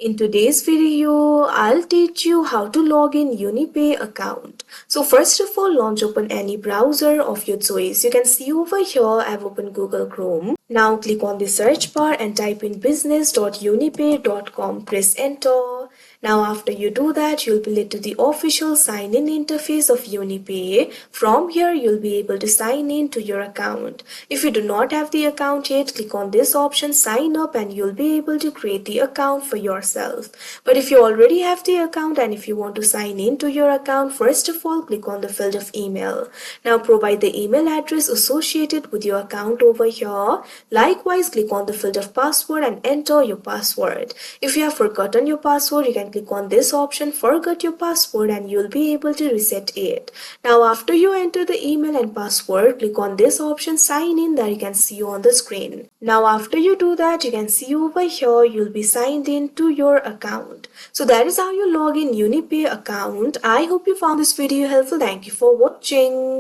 In today's video, I'll teach you how to log in Unipay account. So first of all, launch open any browser of your choice. You can see over here, I've opened Google Chrome. Now click on the search bar and type in business.unipay.com. Press enter. Now after you do that, you'll be led to the official sign-in interface of Unipay. From here, you'll be able to sign in to your account. If you do not have the account yet, click on this option, sign up, and you'll be able to create the account for yourself. But if you already have the account and if you want to sign in to your account, first of all, click on the field of email. Now provide the email address associated with your account over here. Likewise, click on the field of password and enter your password. If you have forgotten your password, you can click on this option, forget your password, and you'll be able to reset it. Now after you enter the email and password, click on this option, sign in, that you can see on the screen. Now after you do that, you can see over here you'll be signed in to your account. So that is how you log in Unipay account. I hope you found this video helpful. Thank you for watching.